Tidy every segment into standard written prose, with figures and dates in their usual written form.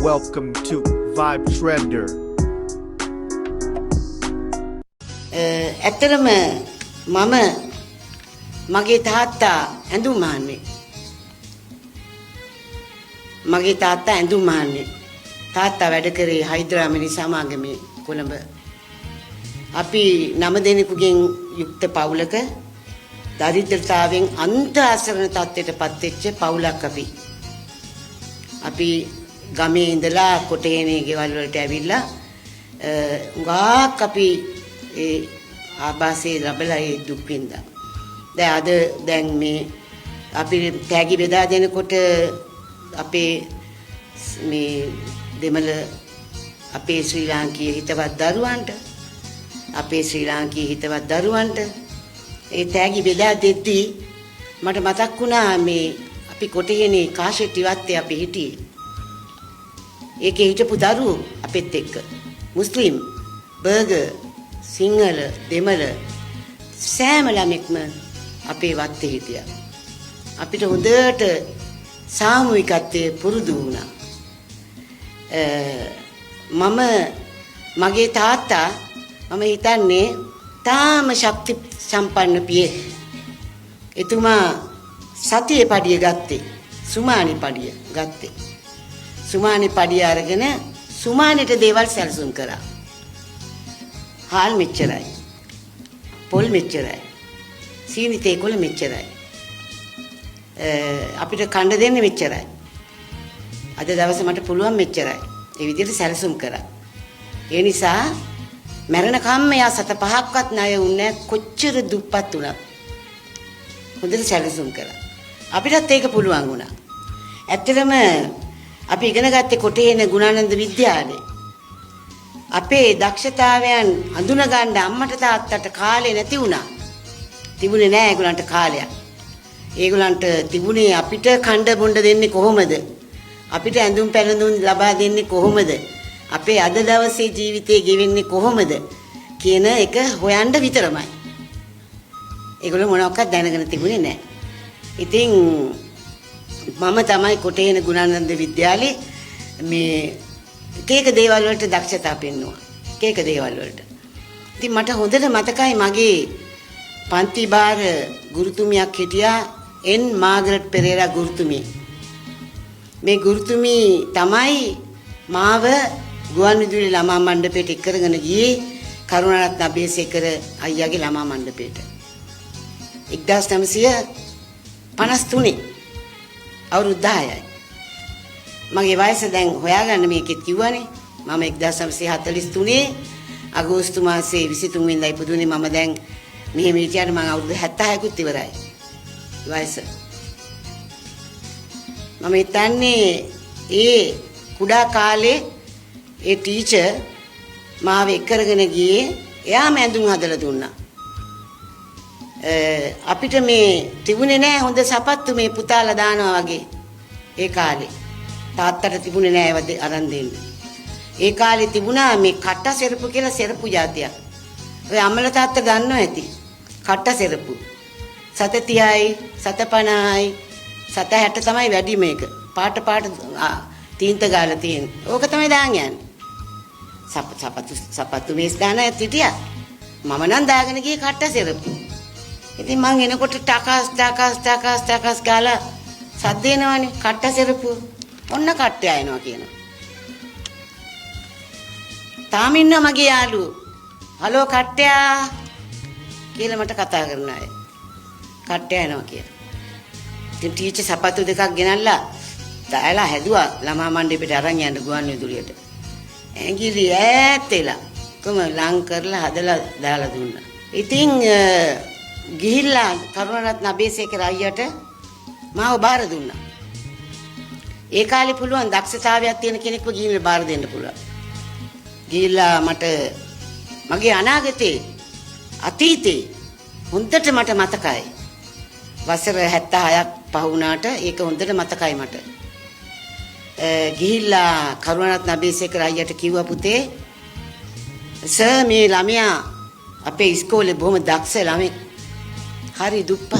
Welcome to Vibe Trender. ඇත්තටම මම මගේ තාත්තා ඇඳුම් මහන්නේ. මගේ තාත්තා ඇඳුම් මහන්නේ. තාත්තා වැඩ කරේ හයිඩ්‍රාමිනි සමාගමේ කොළඹ. අපි 9 දෙනෙකුගෙන් යුක්ත පවුලක දරිද්‍රතාවෙන් අන්ත අසරණ තත්ත්වයටපත් වෙච්ච පවුලක් අපි. අපි ගමේ ඉඳලා කොටේනේ ගෙවල් වලට ඇවිල්ලා උගාක් අපි ඒ ආభాසයේ ලැබලා ඒ දුක් විඳා. දැන් මේ අපි තෑගි බෙදා දෙනකොට අපේ මේ දෙමළ අපේ ශ්‍රී ලාංකීය හිතවත් දරුවන්ට ඒ තෑගි බෙදා දෙද්දී මට මතක් වුණා මේ අපි කොටේනේ කාෂෙට්ටි වත්තේ අපි හිටියේ. ඒකේ හිටපු දරුවෝ අපෙත් එක්ක මුස්ලිම් බර්ගර් සිංහල දෙමළ සෑම ළමෙක්ම අපේ වත්තේ හිටියා. අපිට හොඳට සාමූහිකත්වයේ පුරුදු වුණා. මගේ තාත්තා මම හිතන්නේ තාම ශක්ති සම්පන්න පියෙක්. එතුමා සතියේ පඩිය ගත්තේ සුමානි පඩිය ගත්තේ. සුමානි පඩිය අරගෙන සුමානෙට දේවල් සැලසුම් කරා. හාල් මෙච්චරයි. පොල් මෙච්චරයි. සීනි තේකොළ මෙච්චරයි. අපිට කන්න දෙන්නේ මෙච්චරයි. අද දවසේ මට පුළුවන් මෙච්චරයි. ඒ විදිහට සැලසුම් කරා. ඒ නිසා මරණ කම්ම යා 7-5ක්වත් ණය වුණේ කොච්චර දුප්පත් වුණා. හොඳට සැලසුම් කරා. අපිටත් ඒක පුළුවන් වුණා. ඇත්තටම අපි ඉගෙන ගත්තේ කොටේන ගුණානන්ද විද්‍යාලේ. අපේ දක්ෂතාවයන් අඳුන ගන්න අම්මට තාත්තට කාලේ නැති වුණා. තිබුණේ නෑ ඒගොල්ලන්ට කාලයක්. ඒගොල්ලන්ට තිබුණේ අපිට කණ්ඩ බොණ්ඩ දෙන්නේ කොහොමද? අපිට ඇඳුම් පැළඳුම් ලබා දෙන්නේ කොහොමද? අපේ අද දවසේ ජීවිතේ ගෙවෙන්නේ කොහොමද කියන එක හොයන්න විතරමයි. ඒගොල්ලෝ මොනවක්වත් දැනගෙන තිබුණේ නෑ. ඉතින් මම තමයි කොටේන ගුණානන්ද විද්‍යාලේ මේ එක දේවල් වලට දක්ෂතා පෙන්නුවා. එක දේවල් වලට. ඉතින් මට හොඳට මතකයි මගේ පන්ති බාර ගුරුතුමියක් හිටියා එන් මාගරට් පෙරේරා ගුරුතුමිය. මේ ගුරුතුමී තමයි මාව ගුවන්විදුලි ළමා මණ්ඩපයට එක්කරගෙන ගියේ කරුණාරත්න අබේසේකර අයියාගේ ළමා මණ්ඩපයට. 1953 අවුරුදු 10යි. මගේ වයස දැන් හොයාගන්න මේකෙත් කිව්වනේ. මම 1943 අගෝස්තු මාසයේ 23 වෙනිදා ඉපදුනේ. මම දැන් මෙහෙම හිටියට මම අවුරුදු 76කුත් ඉවරයි. වයස. මම හිතන්නේ ඒ කුඩා කාලේ ඒ ටීචර් මාව එක්කරගෙන ගියේ එයාම ඇඳුම් හදලා දුන්නා. අපිට මේ තිබුණේ නෑ හොඳ සපත්තු මේ පුතාලා දානවා වගේ. ඒ කාලේ තාත්තට තිබුණේ නෑ ඒව අරන් දෙන්න. ඒ කාලේ තිබුණා මේ කට්ට සෙරපු කියලා සෙරපු జాතියක්. ඔය අම්මලා තාත්තා ගන්නව ඇති. කට්ට සෙරපු. 730යි 750යි 760 තමයි වැඩි මේක. පාට තීන්ත ගාලා තියෙන. ඕක තමයි දාන් යන්නේ. සපත්තු මේස් දාන ඇත් හිටියා. මම නම් දාගෙන ගියේ කට්ට සෙරපු. ඉතින් මං එනකොට ටකස් ගාලා සද්ද එනවනේ කට්ට සෙරපු. ඔන්න කට්ටය එනවා කියනවා. තාම ඉන්නවා මගේ යාළුවෝ. හලෝ කට්ටයා කියලා මට කතා කරන අය. කට්ටය එනවා කියලා. ඉතින් ටීචර් සපත්තු දෙකක් ගෙනල්ලා දාලා හැදුවා ළමා මණ්ඩපෙට අරන් යන්න ගුවන්විදුලියට. ඇඟිලි ඈත් වෙලා කොම ලං කරලා හදලා දාලා දුන්නා. ඉතින් ගිහිල්ලා කරුණාරත්න අබේසේකර අයියට මාව බාර දුන්නා. ඒ කාලේ පුළුවන් දක්ෂතාවයක් තියෙන කෙනෙක්ව ගිහිල්ලා බාර දෙන්න පුළුවන්. ගිහිල්ලා මට මගේ අනාගතේ අතීතේ හොඳට මට මතකයි. වසර 76ක් පහ වුණාට ඒක හොඳට මතකයි මට. ගිහිල්ලා කරුණාරත්න අබේසේකර අයියට කිව්වා පුතේ සර් මේ ළමයා අපේ ඉස්කෝලේ බොහොම දක්ෂ ළමෙක්. හරි දුප්පත්.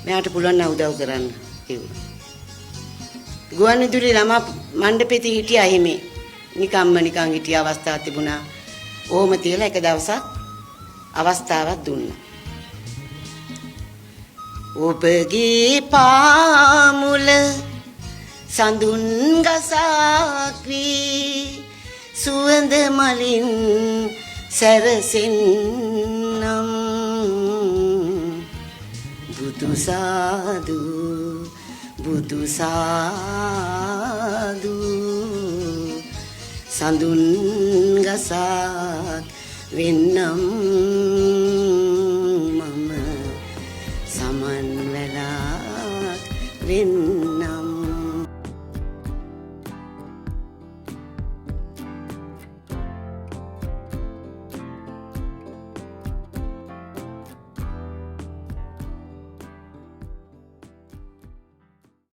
මෙයාට පුළුවන් නම් උදව් කරන්න කිව්වා. ගුවන්විදුලි ළමා මණ්ඩපෙදී හිටියා එහෙම. නිකන් හිටිය අවස්ථාවක් තිබුණා. ඕම තියලා එක දවසක් අවස්ථාවක් දුන්නා. ඔබගේ පාමුල සඳුන් ගසක් වී සුවඳ මලින් සැරසෙන්නම් බුදු සාදු බුදු සාදු සඳුන් ගසක් වෙන්නම් මම සමන් වෙලා වෙන්නම්